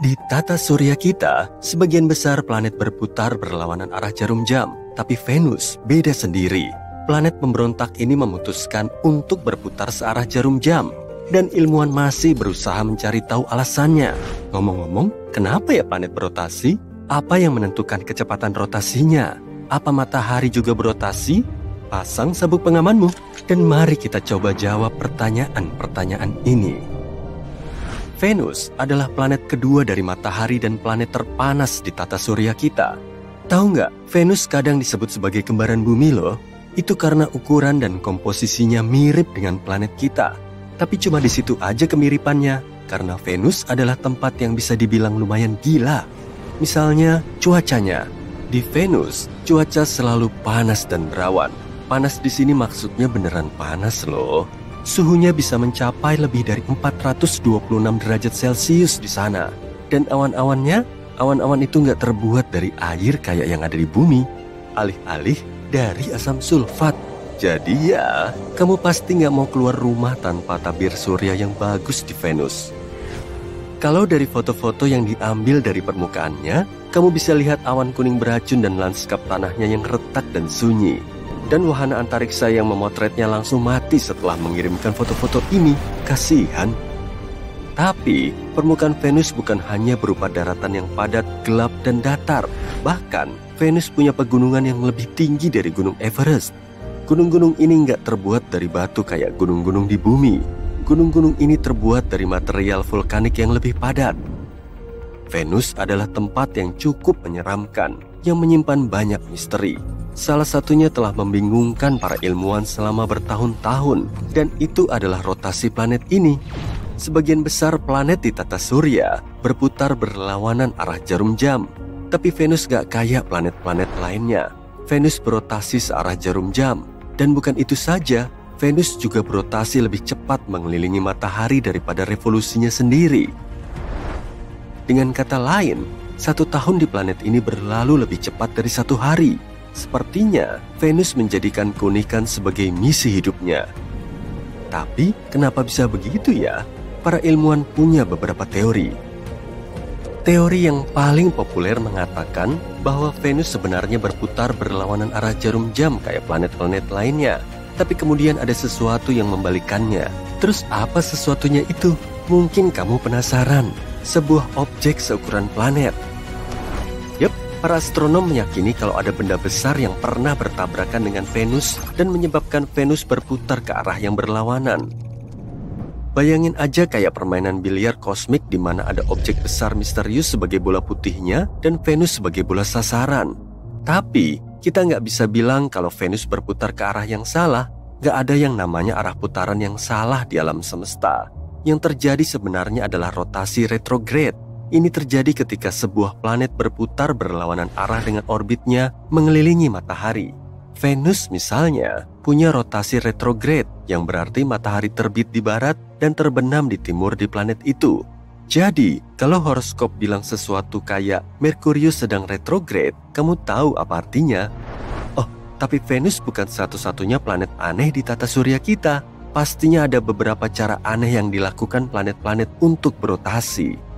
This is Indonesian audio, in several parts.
Di tata surya kita, sebagian besar planet berputar berlawanan arah jarum jam, tapi Venus beda sendiri. Planet pemberontak ini memutuskan untuk berputar searah jarum jam, dan ilmuwan masih berusaha mencari tahu alasannya. Ngomong-ngomong, kenapa ya planet berotasi? Apa yang menentukan kecepatan rotasinya? Apa matahari juga berotasi? Pasang sabuk pengamanmu, dan mari kita coba jawab pertanyaan-pertanyaan ini. Venus adalah planet kedua dari matahari dan planet terpanas di tata surya kita. Tahu nggak, Venus kadang disebut sebagai kembaran bumi loh. Itu karena ukuran dan komposisinya mirip dengan planet kita. Tapi cuma di situ aja kemiripannya, karena Venus adalah tempat yang bisa dibilang lumayan gila. Misalnya, cuacanya. Di Venus, cuaca selalu panas dan berawan. Panas di sini maksudnya beneran panas loh. Suhunya bisa mencapai lebih dari 426 derajat Celcius di sana. Dan awan-awan itu nggak terbuat dari air kayak yang ada di bumi. Alih-alih dari asam sulfat. Jadi ya, kamu pasti nggak mau keluar rumah tanpa tabir surya yang bagus di Venus. Kalau dari foto-foto yang diambil dari permukaannya, kamu bisa lihat awan kuning beracun dan lanskap tanahnya yang retak dan sunyi. Dan wahana antariksa yang memotretnya langsung mati setelah mengirimkan foto-foto ini. Kasihan. Tapi, permukaan Venus bukan hanya berupa daratan yang padat, gelap, dan datar. Bahkan, Venus punya pegunungan yang lebih tinggi dari Gunung Everest. Gunung-gunung ini nggak terbuat dari batu kayak gunung-gunung di bumi. Gunung-gunung ini terbuat dari material vulkanik yang lebih padat. Venus adalah tempat yang cukup menyeramkan, yang menyimpan banyak misteri. Salah satunya telah membingungkan para ilmuwan selama bertahun-tahun, dan itu adalah rotasi planet ini. Sebagian besar planet di tata surya berputar berlawanan arah jarum jam, tapi Venus gak kayak planet-planet lainnya. Venus berotasi searah jarum jam, dan bukan itu saja, Venus juga berotasi lebih cepat mengelilingi matahari daripada revolusinya sendiri. Dengan kata lain, 1 tahun di planet ini berlalu lebih cepat dari 1 hari. Sepertinya Venus menjadikan keunikan sebagai misi hidupnya. Tapi kenapa bisa begitu ya? Para ilmuwan punya beberapa teori. Teori yang paling populer mengatakan bahwa Venus sebenarnya berputar berlawanan arah jarum jam kayak planet-planet lainnya. Tapi kemudian ada sesuatu yang membalikannya. Terus apa sesuatunya itu? Mungkin kamu penasaran. Sebuah objek seukuran planet. Para astronom meyakini kalau ada benda besar yang pernah bertabrakan dengan Venus dan menyebabkan Venus berputar ke arah yang berlawanan. Bayangin aja kayak permainan biliar kosmik di mana ada objek besar misterius sebagai bola putihnya dan Venus sebagai bola sasaran. Tapi kita nggak bisa bilang kalau Venus berputar ke arah yang salah. Nggak ada yang namanya arah putaran yang salah di alam semesta. Yang terjadi sebenarnya adalah rotasi retrograde. Ini terjadi ketika sebuah planet berputar berlawanan arah dengan orbitnya mengelilingi matahari. Venus misalnya punya rotasi retrograde yang berarti matahari terbit di barat dan terbenam di timur di planet itu. Jadi, kalau horoskop bilang sesuatu kayak Merkurius sedang retrograde, kamu tahu apa artinya? Oh, tapi Venus bukan satu-satunya planet aneh di tata surya kita. Pastinya ada beberapa cara aneh yang dilakukan planet-planet untuk berotasi.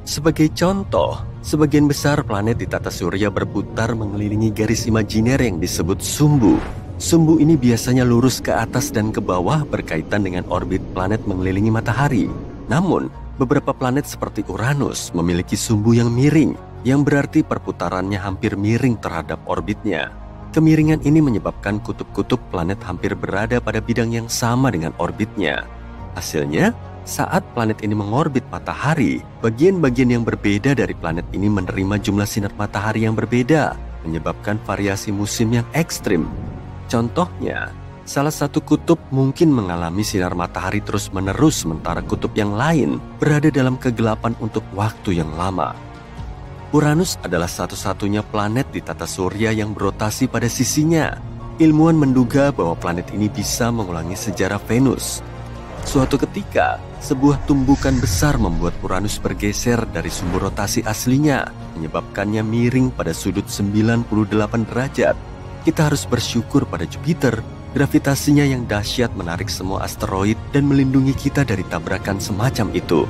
Sebagai contoh, sebagian besar planet di tata surya berputar mengelilingi garis imajiner yang disebut sumbu. Sumbu ini biasanya lurus ke atas dan ke bawah berkaitan dengan orbit planet mengelilingi matahari. Namun, beberapa planet seperti Uranus memiliki sumbu yang miring, yang berarti perputarannya hampir miring terhadap orbitnya. Kemiringan ini menyebabkan kutub-kutub planet hampir berada pada bidang yang sama dengan orbitnya. Hasilnya, saat planet ini mengorbit matahari, bagian-bagian yang berbeda dari planet ini menerima jumlah sinar matahari yang berbeda, menyebabkan variasi musim yang ekstrim. Contohnya, salah satu kutub mungkin mengalami sinar matahari terus-menerus sementara kutub yang lain berada dalam kegelapan untuk waktu yang lama. Uranus adalah satu-satunya planet di tata surya yang berotasi pada sisinya. Ilmuwan menduga bahwa planet ini bisa mengulangi sejarah Venus. Suatu ketika, sebuah tumbukan besar membuat Uranus bergeser dari sumber rotasi aslinya, menyebabkannya miring pada sudut 98 derajat. Kita harus bersyukur pada Jupiter. Gravitasinya yang dahsyat menarik semua asteroid dan melindungi kita dari tabrakan semacam itu.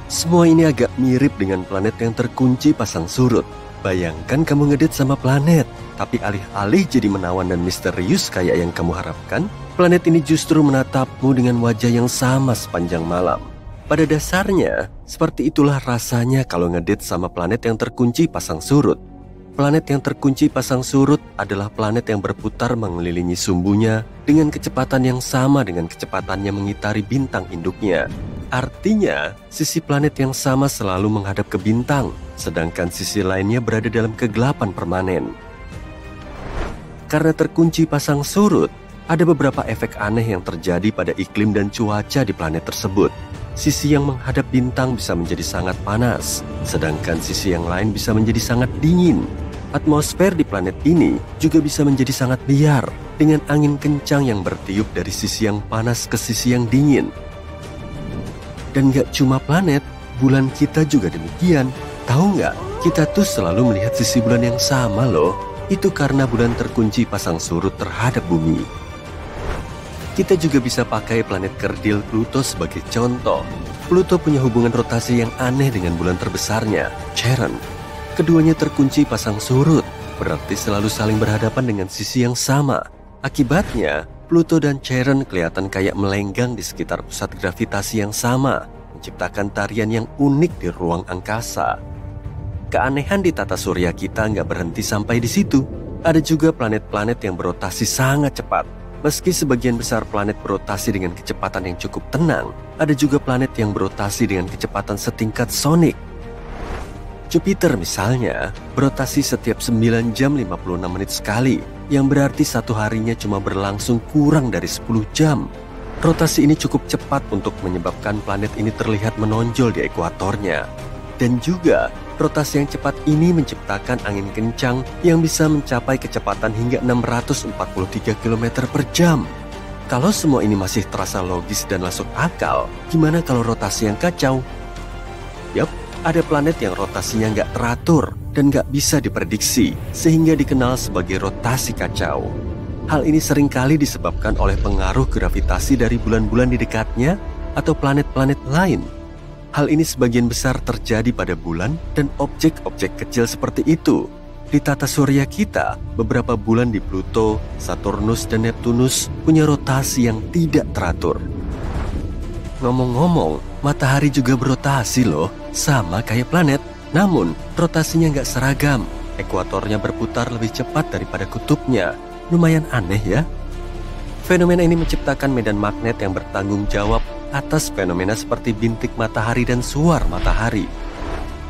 Semua ini agak mirip dengan planet yang terkunci pasang surut. Bayangkan kamu ngedate sama planet, tapi alih-alih jadi menawan dan misterius kayak yang kamu harapkan, planet ini justru menatapmu dengan wajah yang sama sepanjang malam. Pada dasarnya, seperti itulah rasanya kalau ngedate sama planet yang terkunci pasang surut. Planet yang terkunci pasang surut adalah planet yang berputar mengelilingi sumbunya dengan kecepatan yang sama dengan kecepatannya mengitari bintang induknya. Artinya, sisi planet yang sama selalu menghadap ke bintang, sedangkan sisi lainnya berada dalam kegelapan permanen. Karena terkunci pasang surut, ada beberapa efek aneh yang terjadi pada iklim dan cuaca di planet tersebut. Sisi yang menghadap bintang bisa menjadi sangat panas, sedangkan sisi yang lain bisa menjadi sangat dingin. Atmosfer di planet ini juga bisa menjadi sangat liar, dengan angin kencang yang bertiup dari sisi yang panas ke sisi yang dingin. Dan gak cuma planet, bulan kita juga demikian. Tahu nggak, kita tuh selalu melihat sisi bulan yang sama loh. Itu karena bulan terkunci pasang surut terhadap bumi. Kita juga bisa pakai planet kerdil Pluto sebagai contoh. Pluto punya hubungan rotasi yang aneh dengan bulan terbesarnya, Charon. Keduanya terkunci pasang surut, berarti selalu saling berhadapan dengan sisi yang sama. Akibatnya, Pluto dan Charon kelihatan kayak melenggang di sekitar pusat gravitasi yang sama, menciptakan tarian yang unik di ruang angkasa. Keanehan di tata surya kita nggak berhenti sampai di situ. Ada juga planet-planet yang berotasi sangat cepat. Meski sebagian besar planet berotasi dengan kecepatan yang cukup tenang, ada juga planet yang berotasi dengan kecepatan setingkat sonik. Jupiter misalnya, berotasi setiap 9 jam 56 menit sekali, yang berarti satu harinya cuma berlangsung kurang dari 10 jam. Rotasi ini cukup cepat untuk menyebabkan planet ini terlihat menonjol di ekuatornya. Dan juga, rotasi yang cepat ini menciptakan angin kencang yang bisa mencapai kecepatan hingga 643 km per jam. Kalau semua ini masih terasa logis dan masuk akal, gimana kalau rotasi yang kacau? Yap, ada planet yang rotasinya nggak teratur dan nggak bisa diprediksi, sehingga dikenal sebagai rotasi kacau. Hal ini seringkali disebabkan oleh pengaruh gravitasi dari bulan-bulan di dekatnya atau planet-planet lain. Hal ini sebagian besar terjadi pada bulan dan objek-objek kecil seperti itu. Di tata surya kita, beberapa bulan di Pluto, Saturnus, dan Neptunus punya rotasi yang tidak teratur. Ngomong-ngomong, matahari juga berotasi loh, sama kayak planet. Namun, rotasinya nggak seragam. Ekuatornya berputar lebih cepat daripada kutubnya. Lumayan aneh ya. Fenomena ini menciptakan medan magnet yang bertanggung jawab atas fenomena seperti bintik matahari dan suar matahari.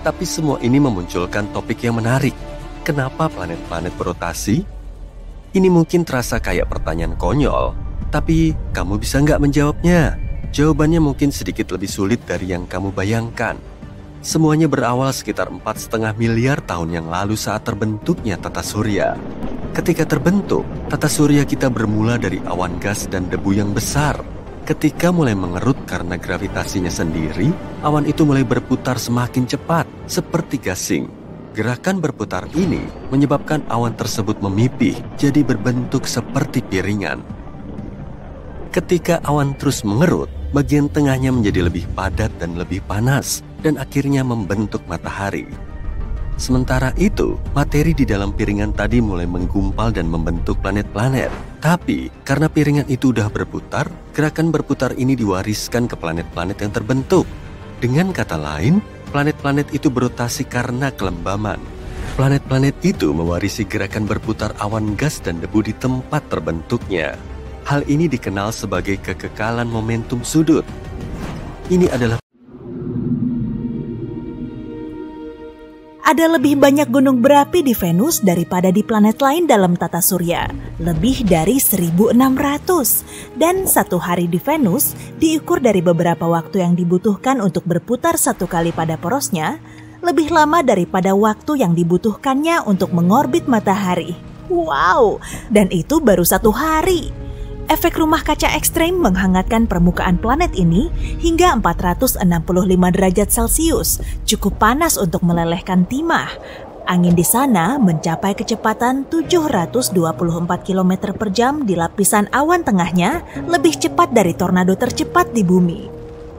Tapi semua ini memunculkan topik yang menarik. Kenapa planet-planet berotasi? Ini mungkin terasa kayak pertanyaan konyol, tapi kamu bisa nggak menjawabnya? Jawabannya mungkin sedikit lebih sulit dari yang kamu bayangkan. Semuanya berawal sekitar 4,5 miliar tahun yang lalu saat terbentuknya tata surya. Ketika terbentuk, tata surya kita bermula dari awan gas dan debu yang besar. Ketika mulai mengerut karena gravitasinya sendiri, awan itu mulai berputar semakin cepat, seperti gasing. Gerakan berputar ini menyebabkan awan tersebut memipih, jadi berbentuk seperti piringan. Ketika awan terus mengerut, bagian tengahnya menjadi lebih padat dan lebih panas, dan akhirnya membentuk matahari. Sementara itu, materi di dalam piringan tadi mulai menggumpal dan membentuk planet-planet. Tapi, karena piringan itu udah berputar, gerakan berputar ini diwariskan ke planet-planet yang terbentuk. Dengan kata lain, planet-planet itu berotasi karena kelembaman. Planet-planet itu mewarisi gerakan berputar awan gas dan debu di tempat terbentuknya. Hal ini dikenal sebagai kekekalan momentum sudut. Ini adalah Ada lebih banyak gunung berapi di Venus daripada di planet lain dalam tata surya, lebih dari 1.600. Dan satu hari di Venus diukur dari beberapa waktu yang dibutuhkan untuk berputar satu kali pada porosnya, lebih lama daripada waktu yang dibutuhkannya untuk mengorbit matahari. Wow, dan itu baru satu hari. Efek rumah kaca ekstrem menghangatkan permukaan planet ini hingga 465 derajat Celcius, cukup panas untuk melelehkan timah. Angin di sana mencapai kecepatan 724 km per jam di lapisan awan tengahnya, lebih cepat dari tornado tercepat di bumi.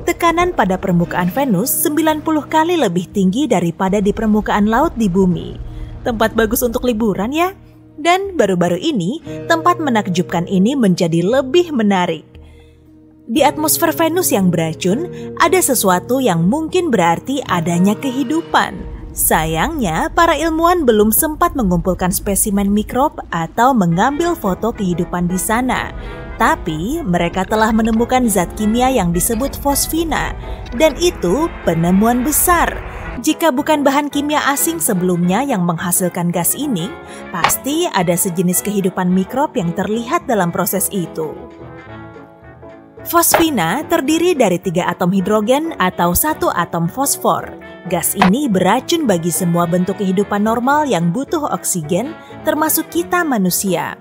Tekanan pada permukaan Venus 90 kali lebih tinggi daripada di permukaan laut di bumi. Tempat bagus untuk liburan ya? Dan baru-baru ini, tempat menakjubkan ini menjadi lebih menarik. Di atmosfer Venus yang beracun, ada sesuatu yang mungkin berarti adanya kehidupan. Sayangnya, para ilmuwan belum sempat mengumpulkan spesimen mikrob atau mengambil foto kehidupan di sana. Tapi, mereka telah menemukan zat kimia yang disebut fosfina, dan itu penemuan besar. Jika bukan bahan kimia asing sebelumnya yang menghasilkan gas ini, pasti ada sejenis kehidupan mikrob yang terlihat dalam proses itu. Fosfina terdiri dari 3 atom hidrogen atau 1 atom fosfor. Gas ini beracun bagi semua bentuk kehidupan normal yang butuh oksigen, termasuk kita manusia.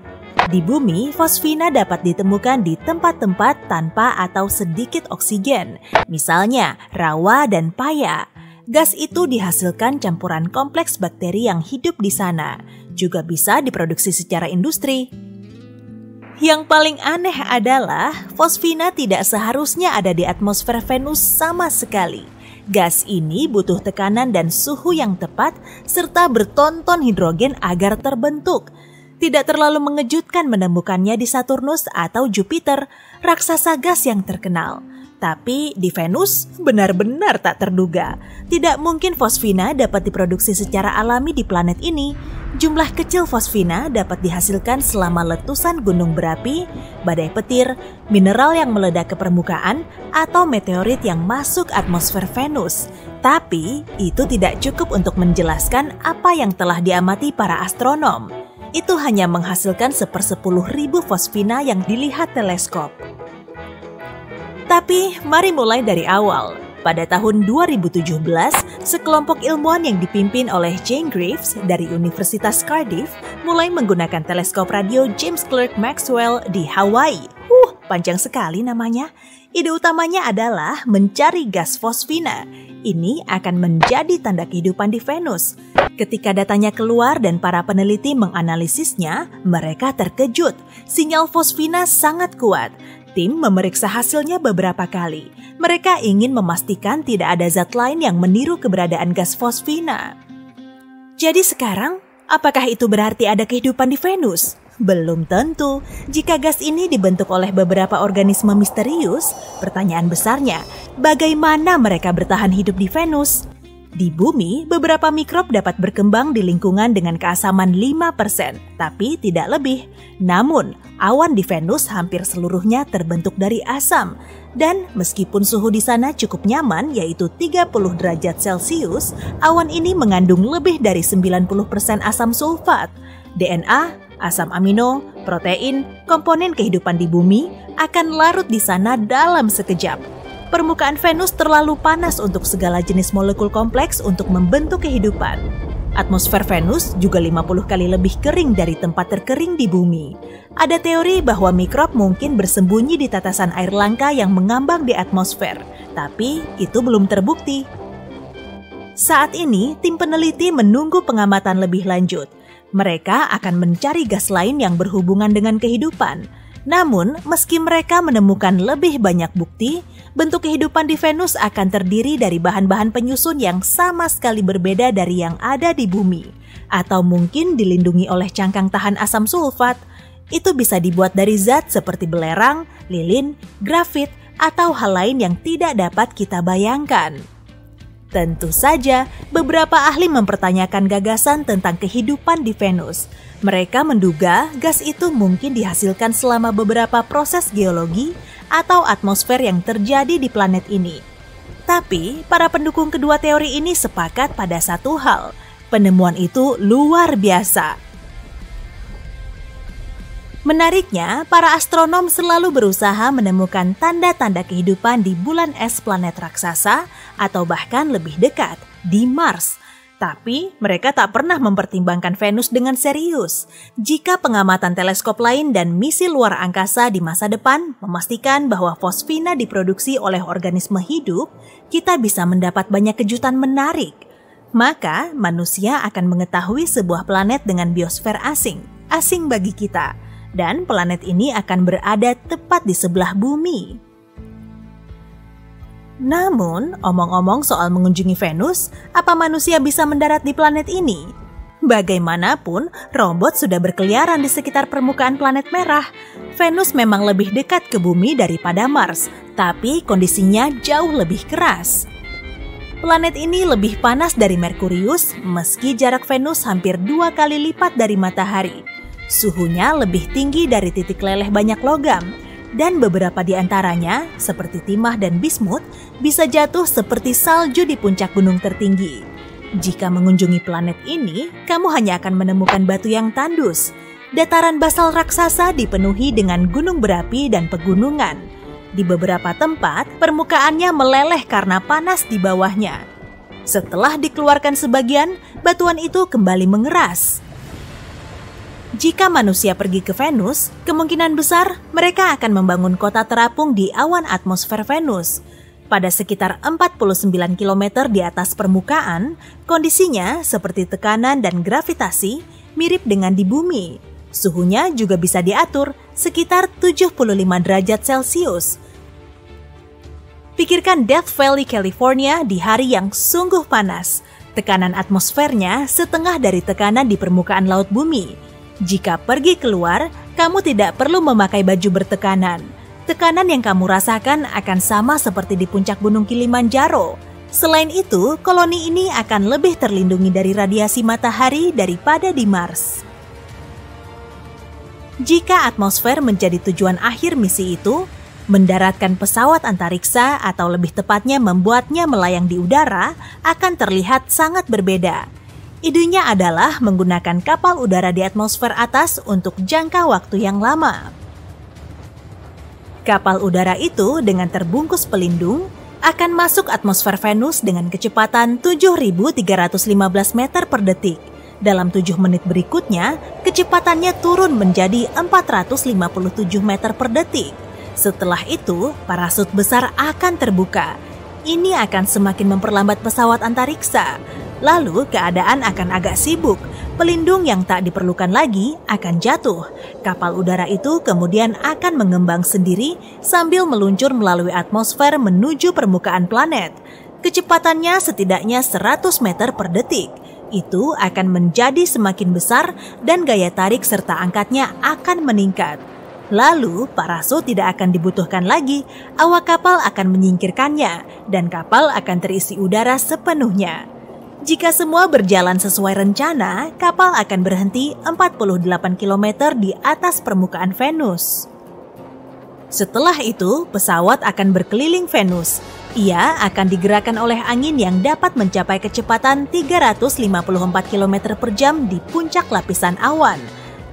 Di bumi, fosfina dapat ditemukan di tempat-tempat tanpa atau sedikit oksigen, misalnya rawa dan paya. Gas itu dihasilkan campuran kompleks bakteri yang hidup di sana, juga bisa diproduksi secara industri. Yang paling aneh adalah fosfina tidak seharusnya ada di atmosfer Venus sama sekali. Gas ini butuh tekanan dan suhu yang tepat serta bertonton hidrogen agar terbentuk. Tidak terlalu mengejutkan menemukannya di Saturnus atau Jupiter, raksasa gas yang terkenal. Tapi di Venus benar-benar tak terduga. Tidak mungkin fosfina dapat diproduksi secara alami di planet ini. Jumlah kecil fosfina dapat dihasilkan selama letusan gunung berapi, badai petir, mineral yang meledak ke permukaan, atau meteorit yang masuk atmosfer Venus. Tapi itu tidak cukup untuk menjelaskan apa yang telah diamati para astronom. Itu hanya menghasilkan 1/10.000 fosfina yang dilihat teleskop. Tapi mari mulai dari awal. Pada tahun 2017, sekelompok ilmuwan yang dipimpin oleh Jane Greaves dari Universitas Cardiff mulai menggunakan teleskop radio James Clerk Maxwell di Hawaii. Panjang sekali namanya. Ide utamanya adalah mencari gas fosfina. Ini akan menjadi tanda kehidupan di Venus. Ketika datanya keluar dan para peneliti menganalisisnya, mereka terkejut. Sinyal fosfina sangat kuat. Tim memeriksa hasilnya beberapa kali. Mereka ingin memastikan tidak ada zat lain yang meniru keberadaan gas fosfina. Jadi sekarang, apakah itu berarti ada kehidupan di Venus? Belum tentu. Jika gas ini dibentuk oleh beberapa organisme misterius, pertanyaan besarnya, bagaimana mereka bertahan hidup di Venus? Di bumi, beberapa mikrob dapat berkembang di lingkungan dengan keasaman 5%, tapi tidak lebih. Namun, awan di Venus hampir seluruhnya terbentuk dari asam. Dan meskipun suhu di sana cukup nyaman, yaitu 30 derajat Celcius, awan ini mengandung lebih dari 90% asam sulfat. DNA, asam amino, protein, komponen kehidupan di bumi akan larut di sana dalam sekejap. Permukaan Venus terlalu panas untuk segala jenis molekul kompleks untuk membentuk kehidupan. Atmosfer Venus juga 50 kali lebih kering dari tempat terkering di bumi. Ada teori bahwa mikrob mungkin bersembunyi di tatasan air langka yang mengambang di atmosfer, tapi itu belum terbukti. Saat ini, tim peneliti menunggu pengamatan lebih lanjut. Mereka akan mencari gas lain yang berhubungan dengan kehidupan. Namun, meski mereka menemukan lebih banyak bukti, bentuk kehidupan di Venus akan terdiri dari bahan-bahan penyusun yang sama sekali berbeda dari yang ada di bumi. Atau mungkin dilindungi oleh cangkang tahan asam sulfat. Itu bisa dibuat dari zat seperti belerang, lilin, grafit, atau hal lain yang tidak dapat kita bayangkan. Tentu saja, beberapa ahli mempertanyakan gagasan tentang kehidupan di Venus. Mereka menduga gas itu mungkin dihasilkan selama beberapa proses geologi atau atmosfer yang terjadi di planet ini. Tapi, para pendukung kedua teori ini sepakat pada satu hal. Penemuan itu luar biasa. Menariknya, para astronom selalu berusaha menemukan tanda-tanda kehidupan di bulan es planet raksasa atau bahkan lebih dekat, di Mars. Tapi, mereka tak pernah mempertimbangkan Venus dengan serius. Jika pengamatan teleskop lain dan misi luar angkasa di masa depan memastikan bahwa fosfina diproduksi oleh organisme hidup, kita bisa mendapat banyak kejutan menarik. Maka, manusia akan mengetahui sebuah planet dengan biosfer asing bagi kita. Dan planet ini akan berada tepat di sebelah bumi. Namun, omong-omong soal mengunjungi Venus, apa manusia bisa mendarat di planet ini? Bagaimanapun, robot sudah berkeliaran di sekitar permukaan planet merah. Venus memang lebih dekat ke bumi daripada Mars, tapi kondisinya jauh lebih keras. Planet ini lebih panas dari Merkurius, meski jarak Venus hampir 2 kali lipat dari matahari. Suhunya lebih tinggi dari titik leleh banyak logam, dan beberapa di antaranya, seperti timah dan bismut, bisa jatuh seperti salju di puncak gunung tertinggi. Jika mengunjungi planet ini, kamu hanya akan menemukan batu yang tandus. Dataran basal raksasa dipenuhi dengan gunung berapi dan pegunungan. Di beberapa tempat, permukaannya meleleh karena panas di bawahnya. Setelah dikeluarkan sebagian, batuan itu kembali mengeras. Jika manusia pergi ke Venus, kemungkinan besar mereka akan membangun kota terapung di awan atmosfer Venus. Pada sekitar 49 km di atas permukaan, kondisinya seperti tekanan dan gravitasi mirip dengan di bumi. Suhunya juga bisa diatur sekitar 75 derajat Celcius. Pikirkan Death Valley, California di hari yang sungguh panas. Tekanan atmosfernya setengah dari tekanan di permukaan laut bumi. Jika pergi keluar, kamu tidak perlu memakai baju bertekanan. Tekanan yang kamu rasakan akan sama seperti di puncak Gunung Kilimanjaro. Selain itu, koloni ini akan lebih terlindungi dari radiasi matahari daripada di Mars. Jika atmosfer menjadi tujuan akhir misi itu, mendaratkan pesawat antariksa atau lebih tepatnya membuatnya melayang di udara akan terlihat sangat berbeda. Idenya adalah menggunakan kapal udara di atmosfer atas untuk jangka waktu yang lama. Kapal udara itu dengan terbungkus pelindung akan masuk atmosfer Venus dengan kecepatan 7.315 meter per detik. Dalam 7 menit berikutnya, kecepatannya turun menjadi 457 meter per detik. Setelah itu, parasut besar akan terbuka. Ini akan semakin memperlambat pesawat antariksa. Lalu keadaan akan agak sibuk. Pelindung yang tak diperlukan lagi akan jatuh. Kapal udara itu kemudian akan mengembang sendiri sambil meluncur melalui atmosfer menuju permukaan planet. Kecepatannya setidaknya 100 meter per detik. Itu akan menjadi semakin besar dan gaya tarik serta angkatnya akan meningkat. Lalu parasut tidak akan dibutuhkan lagi, awak kapal akan menyingkirkannya dan kapal akan terisi udara sepenuhnya. Jika semua berjalan sesuai rencana, kapal akan berhenti 48 km di atas permukaan Venus. Setelah itu, pesawat akan berkeliling Venus. Ia akan digerakkan oleh angin yang dapat mencapai kecepatan 354 km per jam di puncak lapisan awan.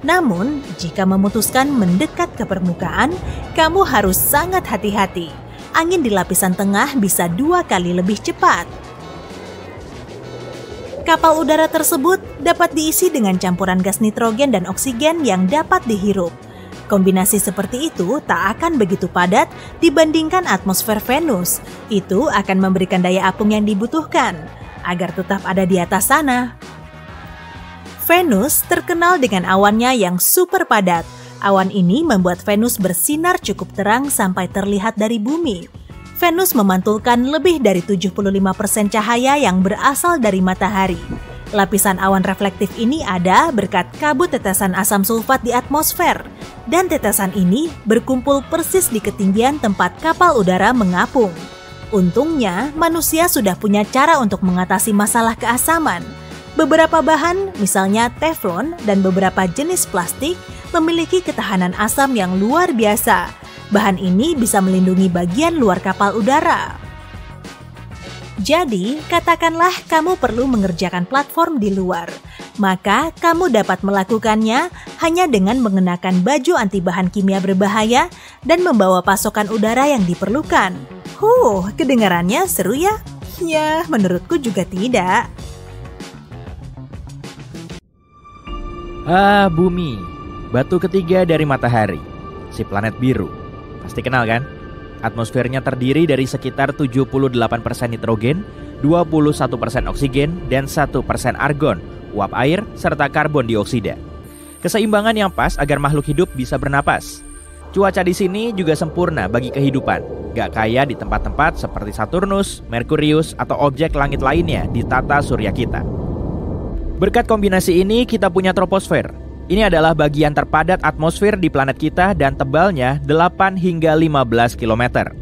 Namun, jika memutuskan mendekat ke permukaan, kamu harus sangat hati-hati. Angin di lapisan tengah bisa 2 kali lebih cepat. Kapal udara tersebut dapat diisi dengan campuran gas nitrogen dan oksigen yang dapat dihirup. Kombinasi seperti itu tak akan begitu padat dibandingkan atmosfer Venus. Itu akan memberikan daya apung yang dibutuhkan agar tetap ada di atas sana. Venus terkenal dengan awannya yang super padat. Awan ini membuat Venus bersinar cukup terang sampai terlihat dari bumi. Venus memantulkan lebih dari 75% cahaya yang berasal dari matahari. Lapisan awan reflektif ini ada berkat kabut tetesan asam sulfat di atmosfer. Dan tetesan ini berkumpul persis di ketinggian tempat kapal udara mengapung. Untungnya, manusia sudah punya cara untuk mengatasi masalah keasaman. Beberapa bahan, misalnya teflon dan beberapa jenis plastik, memiliki ketahanan asam yang luar biasa. Bahan ini bisa melindungi bagian luar kapal udara. Jadi, katakanlah kamu perlu mengerjakan platform di luar. Maka, kamu dapat melakukannya hanya dengan mengenakan baju anti bahan kimia berbahaya dan membawa pasokan udara yang diperlukan. Kedengarannya seru ya? Ya, menurutku juga tidak. Bumi, batu ketiga dari matahari, si planet biru. Pasti kenal kan? Atmosfernya terdiri dari sekitar 78% nitrogen, 21% oksigen, dan 1% argon, uap air, serta karbon dioksida. Keseimbangan yang pas agar makhluk hidup bisa bernapas. Cuaca di sini juga sempurna bagi kehidupan, gak kayak di tempat-tempat seperti Saturnus, Merkurius, atau objek langit lainnya di tata surya kita. Berkat kombinasi ini, kita punya troposfer. Ini adalah bagian terpadat atmosfer di planet kita dan tebalnya 8 hingga 15 km.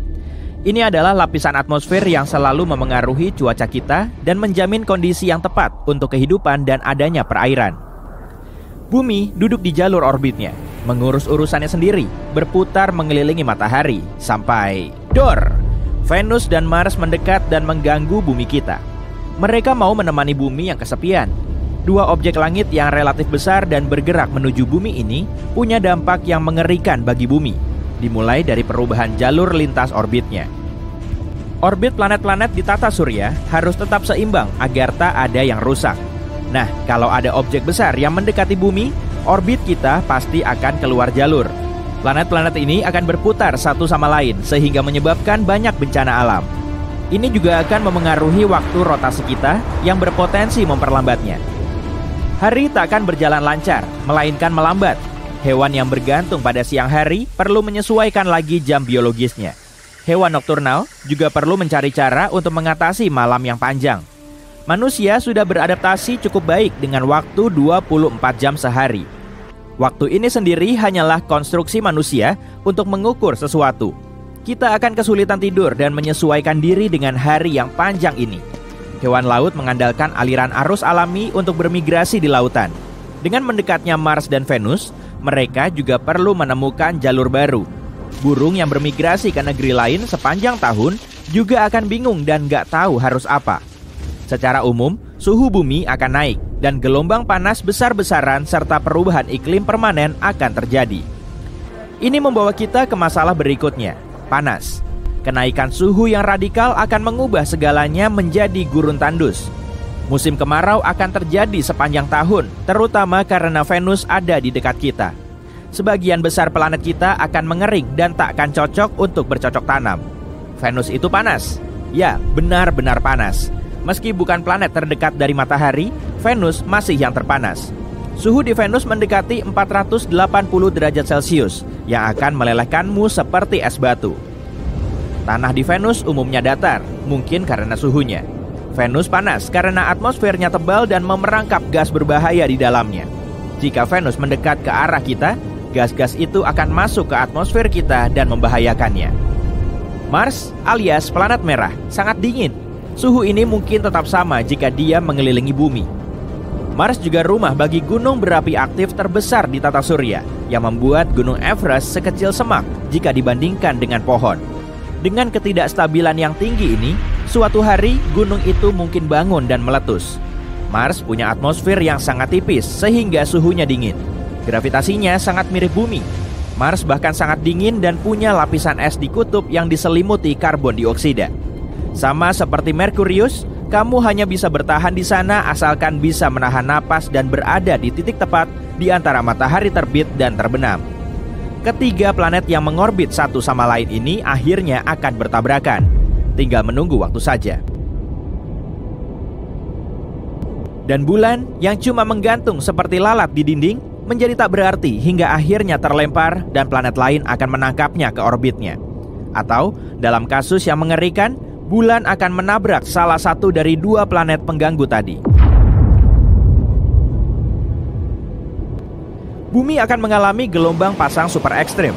Ini adalah lapisan atmosfer yang selalu memengaruhi cuaca kita dan menjamin kondisi yang tepat untuk kehidupan dan adanya perairan. Bumi duduk di jalur orbitnya, mengurus urusannya sendiri, berputar mengelilingi matahari, sampai Venus dan Mars mendekat dan mengganggu bumi kita. Mereka mau menemani bumi yang kesepian. Dua objek langit yang relatif besar dan bergerak menuju bumi ini punya dampak yang mengerikan bagi bumi, dimulai dari perubahan jalur lintas orbitnya. Orbit planet-planet di tata surya harus tetap seimbang agar tak ada yang rusak. Nah, kalau ada objek besar yang mendekati bumi, orbit kita pasti akan keluar jalur. Planet-planet ini akan berputar satu sama lain sehingga menyebabkan banyak bencana alam. Ini juga akan memengaruhi waktu rotasi kita yang berpotensi memperlambatnya. Hari tak akan berjalan lancar, melainkan melambat. Hewan yang bergantung pada siang hari perlu menyesuaikan lagi jam biologisnya. Hewan nokturnal juga perlu mencari cara untuk mengatasi malam yang panjang. Manusia sudah beradaptasi cukup baik dengan waktu 24 jam sehari. Waktu ini sendiri hanyalah konstruksi manusia untuk mengukur sesuatu. Kita akan kesulitan tidur dan menyesuaikan diri dengan hari yang panjang ini. Hewan laut mengandalkan aliran arus alami untuk bermigrasi di lautan. Dengan mendekatnya Mars dan Venus, mereka juga perlu menemukan jalur baru. Burung yang bermigrasi ke negeri lain sepanjang tahun juga akan bingung dan gak tahu harus apa. Secara umum, suhu bumi akan naik dan gelombang panas besar-besaran serta perubahan iklim permanen akan terjadi. Ini membawa kita ke masalah berikutnya, panas. Kenaikan suhu yang radikal akan mengubah segalanya menjadi gurun tandus. Musim kemarau akan terjadi sepanjang tahun, terutama karena Venus ada di dekat kita. Sebagian besar planet kita akan mengering dan tak akan cocok untuk bercocok tanam. Venus itu panas. Ya, benar-benar panas. Meski bukan planet terdekat dari matahari, Venus masih yang terpanas. Suhu di Venus mendekati 480 derajat Celcius yang akan melelehkanmu seperti es batu. Tanah di Venus umumnya datar, mungkin karena suhunya. Venus panas karena atmosfernya tebal dan memerangkap gas berbahaya di dalamnya. Jika Venus mendekat ke arah kita, gas-gas itu akan masuk ke atmosfer kita dan membahayakannya. Mars alias planet merah sangat dingin. Suhu ini mungkin tetap sama jika dia mengelilingi bumi. Mars juga rumah bagi gunung berapi aktif terbesar di tata surya, yang membuat gunung Everest sekecil semak jika dibandingkan dengan pohon. Dengan ketidakstabilan yang tinggi ini, suatu hari gunung itu mungkin bangun dan meletus. Mars punya atmosfer yang sangat tipis sehingga suhunya dingin. Gravitasinya sangat mirip bumi. Mars bahkan sangat dingin dan punya lapisan es di kutub yang diselimuti karbon dioksida. Sama seperti Merkurius, kamu hanya bisa bertahan di sana asalkan bisa menahan napas dan berada di titik tepat di antara matahari terbit dan terbenam. Ketiga planet yang mengorbit satu sama lain ini akhirnya akan bertabrakan. Tinggal menunggu waktu saja. Dan bulan yang cuma menggantung seperti lalat di dinding menjadi tak berarti hingga akhirnya terlempar dan planet lain akan menangkapnya ke orbitnya. Atau dalam kasus yang mengerikan, bulan akan menabrak salah satu dari dua planet pengganggu tadi. Bumi akan mengalami gelombang pasang super ekstrim.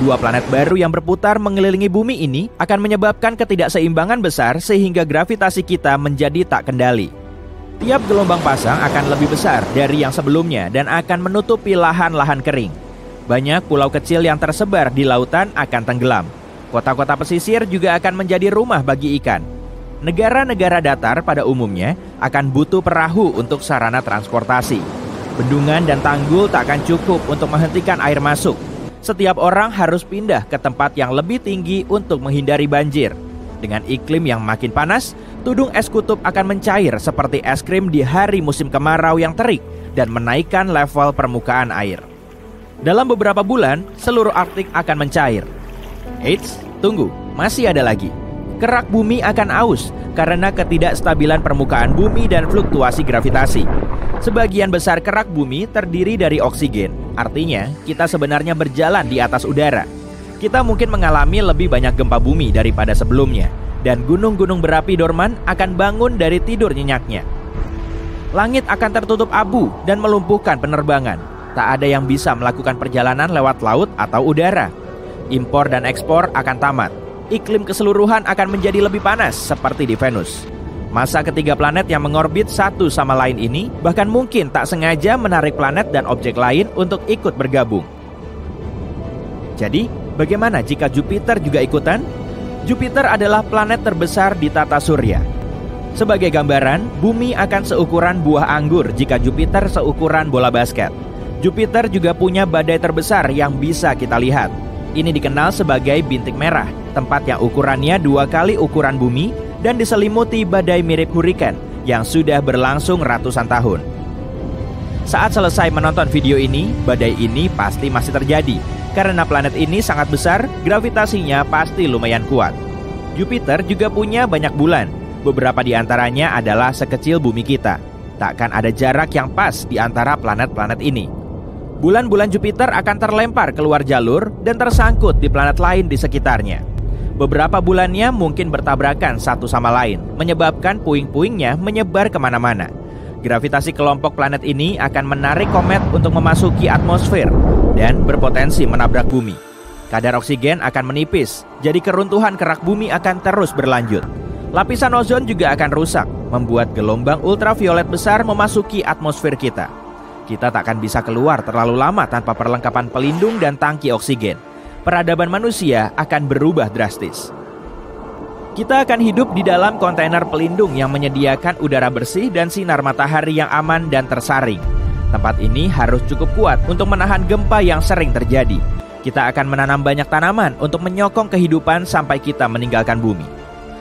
Dua planet baru yang berputar mengelilingi bumi ini akan menyebabkan ketidakseimbangan besar sehingga gravitasi kita menjadi tak kendali. Tiap gelombang pasang akan lebih besar dari yang sebelumnya dan akan menutupi lahan-lahan kering. Banyak pulau kecil yang tersebar di lautan akan tenggelam. Kota-kota pesisir juga akan menjadi rumah bagi ikan. Negara-negara datar pada umumnya akan butuh perahu untuk sarana transportasi. Bendungan dan tanggul tak akan cukup untuk menghentikan air masuk. Setiap orang harus pindah ke tempat yang lebih tinggi untuk menghindari banjir. Dengan iklim yang makin panas, tudung es kutub akan mencair seperti es krim di hari musim kemarau yang terik dan menaikkan level permukaan air. Dalam beberapa bulan, seluruh Arktik akan mencair. Eits, tunggu, masih ada lagi. Kerak bumi akan aus karena ketidakstabilan permukaan bumi dan fluktuasi gravitasi. Sebagian besar kerak bumi terdiri dari oksigen. Artinya, kita sebenarnya berjalan di atas udara. kita mungkin mengalami lebih banyak gempa bumi daripada sebelumnya, dan gunung-gunung berapi dorman akan bangun dari tidur nyenyaknya. Langit akan tertutup abu dan melumpuhkan penerbangan. Tak ada yang bisa melakukan perjalanan lewat laut atau udara. Impor dan ekspor akan tamat. Iklim keseluruhan akan menjadi lebih panas seperti di Venus. Masa ketiga planet yang mengorbit satu sama lain ini bahkan mungkin tak sengaja menarik planet dan objek lain untuk ikut bergabung. Jadi, bagaimana jika Jupiter juga ikutan? Jupiter adalah planet terbesar di tata surya. Sebagai gambaran, bumi akan seukuran buah anggur jika Jupiter seukuran bola basket. Jupiter juga punya badai terbesar yang bisa kita lihat. Ini dikenal sebagai bintik merah, tempat yang ukurannya 2 kali ukuran bumi dan diselimuti badai mirip hurikan yang sudah berlangsung ratusan tahun. Saat selesai menonton video ini, badai ini pasti masih terjadi. Karena planet ini sangat besar, gravitasinya pasti lumayan kuat. Jupiter juga punya banyak bulan. Beberapa di antaranya adalah sekecil bumi kita. Takkan ada jarak yang pas di antara planet-planet ini. Bulan-bulan Jupiter akan terlempar keluar jalur dan tersangkut di planet lain di sekitarnya. Beberapa bulannya mungkin bertabrakan satu sama lain, menyebabkan puing-puingnya menyebar kemana-mana. Gravitasi kelompok planet ini akan menarik komet untuk memasuki atmosfer dan berpotensi menabrak bumi. Kadar oksigen akan menipis, jadi keruntuhan kerak bumi akan terus berlanjut. Lapisan ozon juga akan rusak, membuat gelombang ultraviolet besar memasuki atmosfer kita. Kita tak akan bisa keluar terlalu lama tanpa perlengkapan pelindung dan tangki oksigen. Peradaban manusia akan berubah drastis. Kita akan hidup di dalam kontainer pelindung yang menyediakan udara bersih dan sinar matahari yang aman dan tersaring. Tempat ini harus cukup kuat untuk menahan gempa yang sering terjadi. Kita akan menanam banyak tanaman untuk menyokong kehidupan sampai kita meninggalkan bumi.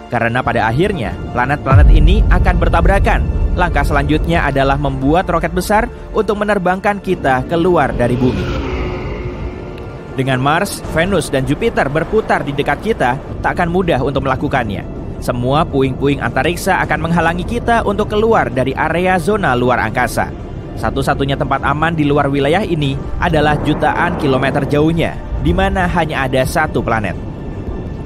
Karena pada akhirnya, planet-planet ini akan bertabrakan. Langkah selanjutnya adalah membuat roket besar untuk menerbangkan kita keluar dari bumi. Dengan Mars, Venus, dan Jupiter berputar di dekat kita, tak akan mudah untuk melakukannya. Semua puing-puing antariksa akan menghalangi kita untuk keluar dari area zona luar angkasa. Satu-satunya tempat aman di luar wilayah ini adalah jutaan kilometer jauhnya, di mana hanya ada satu planet.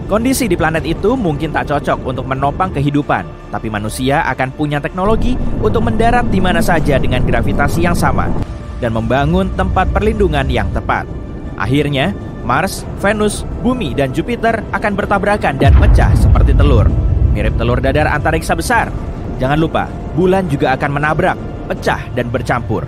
Kondisi di planet itu mungkin tak cocok untuk menopang kehidupan, tapi manusia akan punya teknologi untuk mendarat di mana saja dengan gravitasi yang sama dan membangun tempat perlindungan yang tepat. Akhirnya, Mars, Venus, Bumi, dan Jupiter akan bertabrakan dan pecah seperti telur. Mirip telur dadar antariksa besar. Jangan lupa, bulan juga akan menabrak, pecah, dan bercampur.